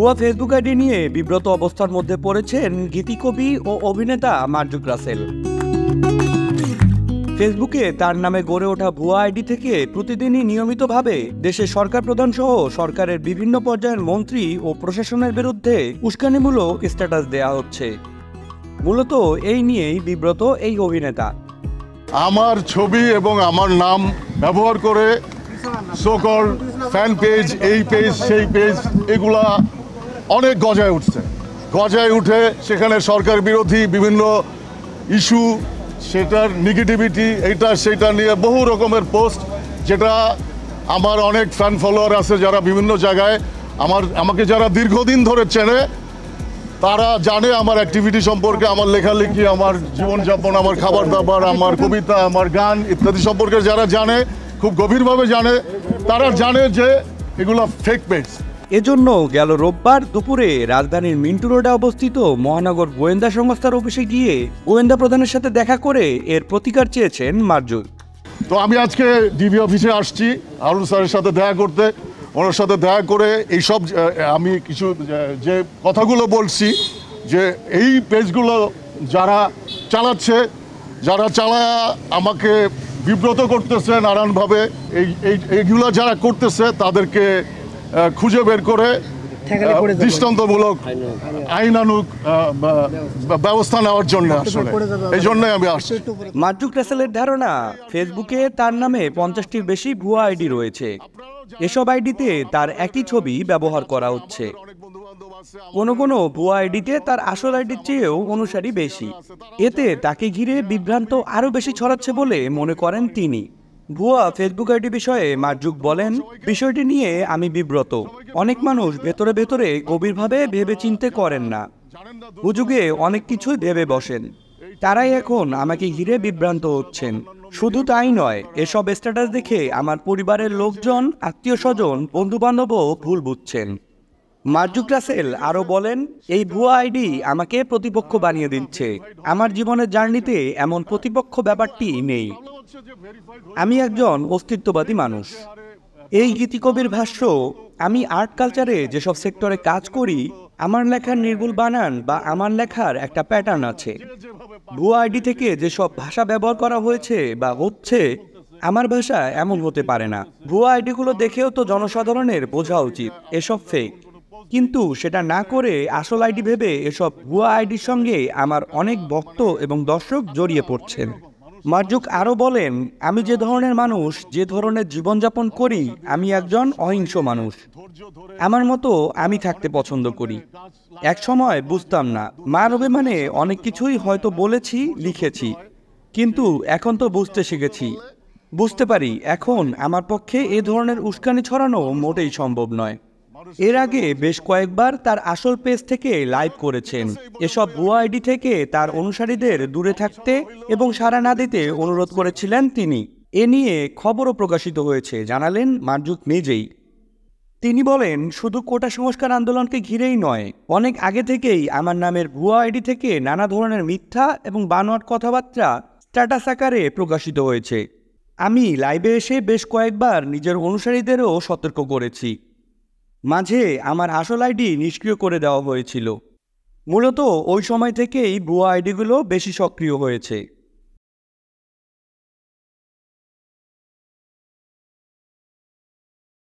ভুয়া Facebook ID নিয়ে বিব্রত অবস্থার মধ্যে পড়েছেন গীতিকবি ও অভিনেতা মার্জুক রাসেল। ফেসবুকে তার নামে গড়ে ওঠা ভুয়া আইডি থেকে প্রতিদিনই নিয়মিতভাবে দেশের সরকার প্রধান সহ সরকারের বিভিন্ন পর্যায়ের মন্ত্রী ও প্রশাসনের বিরুদ্ধে উস্কানিমূলক স্ট্যাটাস দেয়া হচ্ছে। মূলত এই নিয়েই বিব্রত এই অভিনেতা। আমার ছবি এবং আমার নাম ব্যবহার করে সোকল ফ্যান পেজ, এই পেজ সেই পেজ, এগুলা অনেক গজায় উঠছে। গজায় উঠে সেখানে সরকার বিরোধী বিভিন্ন ইস্যু, সেটার নেগেটিভিটি, এইটা সেটা নিয়ে বহু রকমের পোস্ট, যেটা আমার অনেক ফ্যান ফলোয়ার আছে যারা বিভিন্ন জায়গায় আমাকে যারা দীর্ঘদিন ধরে চেনে, তারা জানে আমার অ্যাক্টিভিটি সম্পর্কে, আমার লেখালেখি, আমার জীবনযাপন, আমার খাবার দাবার, আমার কবিতা, আমার গান ইত্যাদি সম্পর্কে যারা জানে, খুব গভীরভাবে জানে, তারা জানে যে এগুলো ফেক পেজ। এজন্য গেল রোববার দুপুরে রাজধানীর মিন্টু রোডে অবস্থিত মহানগর গোয়েন্দা সংস্থার অফিসে গিয়ে গোয়েন্দা প্রধানের সাথে দেখা করে এর প্রতিকার চেয়েছেন মার্জুক। তো আমি আজকে ডিবি অফিসে আসছি হারুন স্যারের সাথে দেখা করতে। ওনার সাথে দেখা করে এইসব আমি কিছু যে কথাগুলো বলছি, যে এই পেজগুলো যারা চালাচ্ছে, যারা চালায় আমাকে বিব্রত করতেছে নানানভাবে, এইগুলো যারা করতেছে তাদেরকে খুঁজে বের করে দৃষ্টান্তমূলক আইনানুগ ব্যবস্থা নেওয়ার জন্য আসলে এই জন্যই আমি আসছি। মার্জুক রাসেলের ধারণা, ফেসবুকে তার নামে 50টির বেশি ভুয়া আইডি রয়েছে। এসব আইডিতে তার একই ছবি ব্যবহার করা হচ্ছে। কোনো কোনো ভুয়া আইডিতে তার আসল আইডির চেয়েও অনুসারী বেশি। এতে তাকে ঘিরে বিভ্রান্ত আরও বেশি ছড়াচ্ছে বলে মনে করেন তিনি। ভুয়া ফেসবুক আইডি বিষয়ে মার্জুক বলেন, বিষয়টি নিয়ে আমি বিব্রত। অনেক মানুষ ভেতরে ভেতরে গভীরভাবে ভেবে চিন্তে করেন না, হুজুগে অনেক কিছুই ভেবে বসেন। তারাই এখন আমাকে ঘিরে বিভ্রান্ত হচ্ছেন। শুধু তাই নয়, এসব স্ট্যাটাস দেখে আমার পরিবারের লোকজন, আত্মীয় স্বজন, বন্ধু বান্ধবও ভুল বুঝছেন। মার্জুক রাসেল আরও বলেন, এই ভুয়া আইডি আমাকে প্রতিপক্ষ বানিয়ে দিচ্ছে। আমার জীবনের জার্নিতে এমন প্রতিপক্ষ ব্যাপারটি নেই। আমি একজন অস্তিত্ববাদী মানুষ। এই গীতিকবির ভাষ্য, আমি আর্ট কালচারে যেসব সেক্টরে কাজ করি, আমার লেখার নির্ভুল বানান বা আমার লেখার একটা প্যাটার্ন আছে। ভুয়া আইডি থেকে যেসব ভাষা ব্যবহার করা হয়েছে বা হচ্ছে, আমার ভাষা এমন হতে পারে না। ভুয়া আইডিগুলো দেখেও তো জনসাধারণের বোঝা উচিত এসব ফেক, কিন্তু সেটা না করে আসল আইডি ভেবে এসব ভুয়া আইডির সঙ্গে আমার অনেক ভক্ত এবং দর্শক জড়িয়ে পড়ছেন। মার্জুক আরও বলেন, আমি যে ধরনের মানুষ, যে ধরনের জীবনযাপন করি, আমি একজন অহিংস মানুষ। আমার মতো আমি থাকতে পছন্দ করি। এক সময় বুঝতাম না, মার অভিমানে অনেক কিছুই হয়তো বলেছি, লিখেছি, কিন্তু এখন তো বুঝতে শিখেছি। বুঝতে পারি এখন আমার পক্ষে এ ধরনের উস্কানি ছড়ানো মোটেই সম্ভব নয়। এর আগে বেশ কয়েকবার তার আসল পেজ থেকে লাইভ করেছেন। এসব ভুয়া আইডি থেকে তার অনুসারীদের দূরে থাকতে এবং সাড়া না দিতে অনুরোধ করেছিলেন তিনি। এ নিয়ে খবরও প্রকাশিত হয়েছে, জানালেন মার্জুক নিজেই। তিনি বলেন, শুধু কোটা সংস্কার আন্দোলনকে ঘিরেই নয়, অনেক আগে থেকেই আমার নামের ভুয়া আইডি থেকে নানা ধরনের মিথ্যা এবং বানোয়াট কথাবার্তা স্ট্যাটাস আকারে প্রকাশিত হয়েছে। আমি লাইভে এসে বেশ কয়েকবার নিজের অনুসারীদেরও সতর্ক করেছি। মাঝে আমার আসল আইডি নিষ্ক্রিয় করে দেওয়া হয়েছিল। মূলত ওই সময় থেকেই ভুয়া আইডিগুলো বেশি সক্রিয় হয়েছে।